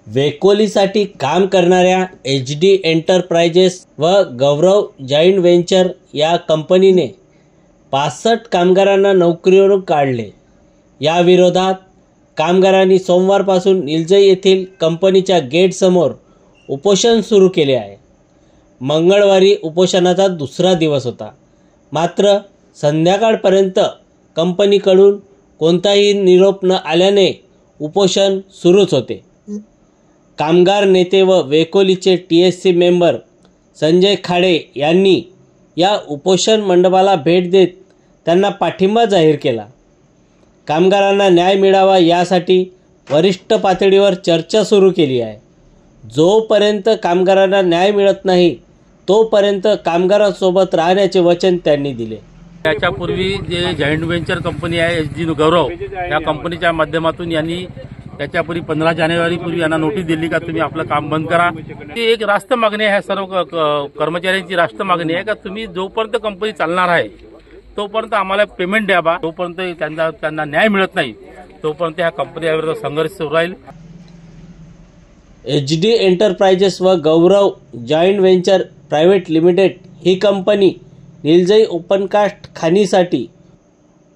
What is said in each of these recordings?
वेकोलीसाठी काम करणाऱ्या HD enterprises व गौरव जॉइंट व्हेंचर या कंपनीने 65 कामगारांना नोकरीवरून काढले। या विरोधात कामगारांनी सोमवारपासून निलजई येथील कंपनीच्या गेटसमोर उपोषण सुरू केले आहे। मंगळवारी उपोषणाचा दुसरा दिवस होता, मात्र संध्याकाळपर्यंत कंपनीकडून कोणताही निरोप न आल्याने उपोषण सुरूच होते। कामगार नेते व वेकोलीचे TSC मेंबर संजय खाडे यांनी या उपोषण मंडपाला भेट देत त्यांना पाठिंबा जाहीर केला। कामगारांना न्याय मिळावा यासाठी वरिष्ठ पातळीवर चर्चा सुरू केली आहे। जोपर्यंत कामगारांना न्याय मिळत नाही तोपर्यंत कामगारांसोबत राहण्याचे वचन त्यांनी दिले। याच्यापूर्वी जे जॉइंट व्हेंचर कंपनी आहे HD गौरव, या कंपनीच्या माध्यमातून यांनी त्याच्यापूर्वी 15 जानेवारीपूर्वी यांना नोटीस दिली का तुम्ही आपलं काम बंद करा। ती एक रास्त मागणी आहे, सर्व कर्मचाऱ्यांची रास्त मागणी आहे का तुम्ही जोपर्यंत कंपनी चालणार आहे तोपर्यंत आम्हाला पेमेंट द्यावा। तोपर्यंत त्यांना न्याय मिळत नाही तोपर्यंत ह्या कंपनीविरुद्ध संघर्ष सुरू राहील। HD एंटरप्राइजेस व गौरव जॉइंट व्हेंचर प्रायव्हेट लिमिटेड ही कंपनी निलजई ओपनकास्ट खाणीसाठी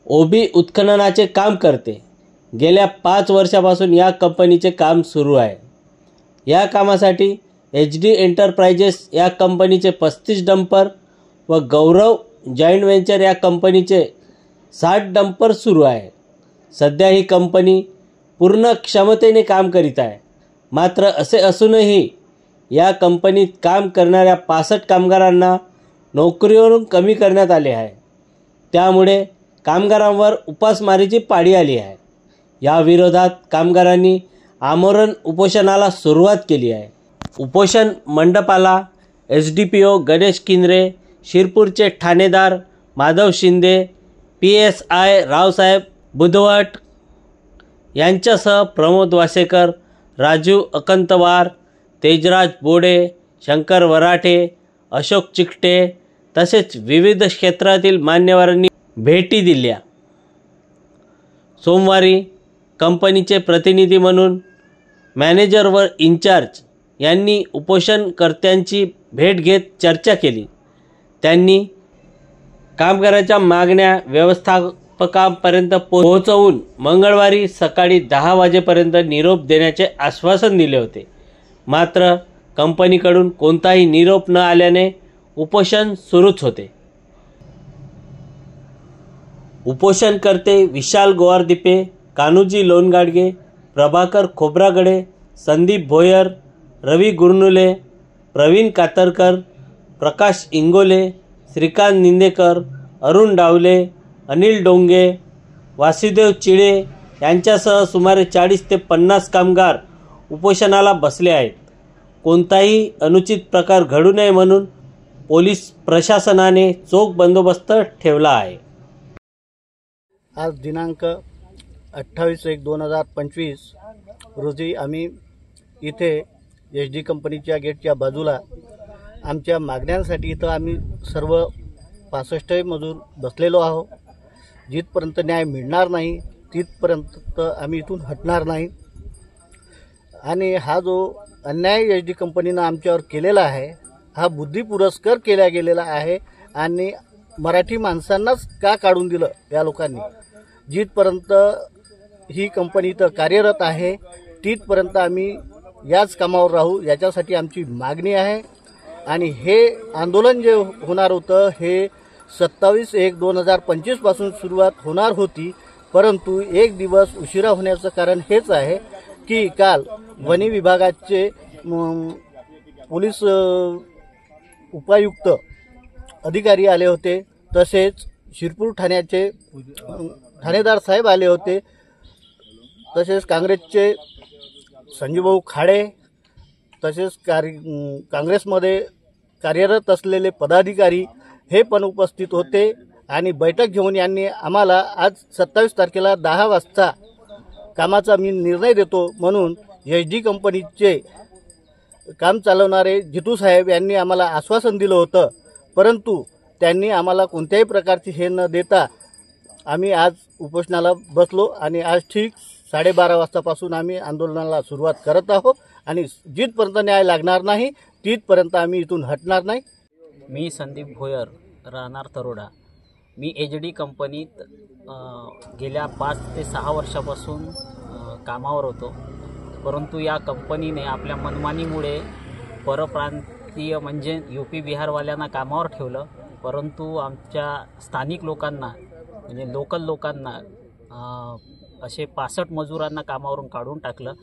OB उत्खननाचे काम करते। गेल्या 5 वर्षापासून या कंपनीचे काम सुरू आहे। या कामासाठी HD एंटरप्राइजेस या कंपनीचे 35 डंपर व गौरव जॉइंट व्हेंचर या कंपनीचे 60 डंपर सुरू आहे। सध्या ही कंपनी पूर्ण क्षमतेने काम करीत आहे, मात्र असे असूनही या कंपनीत काम करणाऱ्या 65 कामगारांना नोकरीवरून कमी करण्यात आले आहे। त्यामुळे कामगारांवर उपासमारीची पाळी आली आहे। या विरोधात कामगारांनी आमरण उपोषणाला सुरुवात केली आहे। उपोषण मंडपाला SDPO गणेश किंद्रे, शिरपूरचे ठाणेदार माधव शिंदे, PSI रावसाहेब बुधवट यांच्यासह प्रमोद वासेकर, राजू अकंतवार, तेजराज बोडे, शंकर वराठे, अशोक चिकटे तसेच विविध क्षेत्रातील मान्यवरांनी भेटी दिल्या। सोमवारी कंपनीचे प्रतिनिधी म्हणून मॅनेजर व इंचार्ज यांनी उपोषणकर्त्यांची भेट घेत चर्चा केली। त्यांनी कामगारांच्या मागण्या व्यवस्थापकांपर्यंत पोहोचवून मंगळवारी सकाळी 10 वाजेपर्यंत निरोप देण्याचे आश्वासन दिले होते, मात्र कंपनीकडून कोणताही निरोप न आल्याने उपोषण सुरूच होते। उपोषणकर्ते विशाल गोवारदीपे, कान्होजी लोणगाडगे, प्रभाकर खोब्रागडे, संदीप भोयर, रवी गुरनुले, प्रवीण कातरकर, प्रकाश इंगोले, श्रीकांत निंदेकर, अरुण डावले, अनिल डोंगे, वासुदेव चिळे यांच्यासह सुमारे 40 ते 50 कामगार उपोषणाला बसले आहेत। कोणताही अनुचित प्रकार घडू नये म्हणून पोलीस प्रशासनाने चोख बंदोबस्त ठेवला आहे। आज दिनांक 28/1/2025 रोजी आम्ही इथे HD कंपनीच्या गेटच्या बाजूला आमच्या मागण्यांसाठी इथं आम्ही सर्व 65 मजूर बसलेलो आहोत। जिथपर्यंत न्याय मिळणार नाही तिथपर्यंत आम्ही इथून हटणार नाही। आणि हा जो अन्याय HD कंपनीनं आमच्यावर केलेला आहे हा बुद्धिपुरस्कार केला गेलेला आहे आणि मराठी माणसांनाच का काढून दिलं या लोकांनी। जिथपर्यंत ही कंपनी इथं कार्यरत आहे तिथपर्यंत आम्ही याच कामावर राहू याच्यासाठी आमची मागणी आहे। आणि हे आंदोलन जे होणार होतं हे 27/1/2025 पासून सुरुवात होणार होती, परंतु एक दिवस उशिरा होण्याचं कारण हेच आहे की काल वनी विभागाचे पोलीस उपायुक्त अधिकारी आले होते, तसेच शिरपूर ठाण्याचे ठाणेदार साहेब आले होते, तसेच काँग्रेसचे संजूभाऊ खाडे, तसेच काँग्रेसमध्ये कार्यरत असलेले पदाधिकारी हे पण उपस्थित होते। आणि बैठक घेऊन यांनी आम्हाला आज 27 तारखेला 10 वाजता कामाचा मी निर्णय देतो म्हणून HD कंपनीचे काम चालवणारे जितू साहेब यांनी आम्हाला आश्वासन दिलं होतं, परंतु त्यांनी आम्हाला कोणत्याही प्रकारची हे न देता आम्ही आज उपोषणाला बसलो। आणि आज ठीक 12:30 वाजतापासून आम्ही आंदोलनाला सुरुवात करत आहोत आणि जिथपर्यंत न्याय लागणार नाही तिथपर्यंत आम्ही इथून हटणार नाही. मी संदीप भोयर, राहणार तरोडा. मी HD कंपनीत गेल्या 5 ते 6 वर्षापासून कामावर होतो. परंतु या कंपनीने आपल्या मनमानीमुळे परप्रांतीय म्हणजे UP बिहारवाल्यांना कामावर ठेवलं, परंतु आमच्या स्थानिक लोकांना म्हणजे लोकल लोकांना असे 65 मजुरांना कामावरून काढून टाकलं.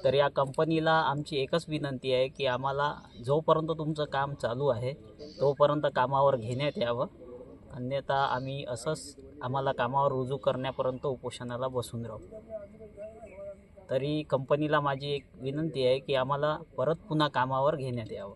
तर या कंपनीला आमची एकच विनंती आहे की आम्हाला जोपर्यंत तुमचं काम चालू आहे तोपर्यंत कामावर घेण्यात यावं, अन्यथा आम्ही असंच आम्हाला कामावर रुजू करण्यापर्यंत उपोषणाला बसून राहू. तरी कंपनीला माझी एक विनंती आहे की आम्हाला परत पुन्हा कामावर घेण्यात यावं.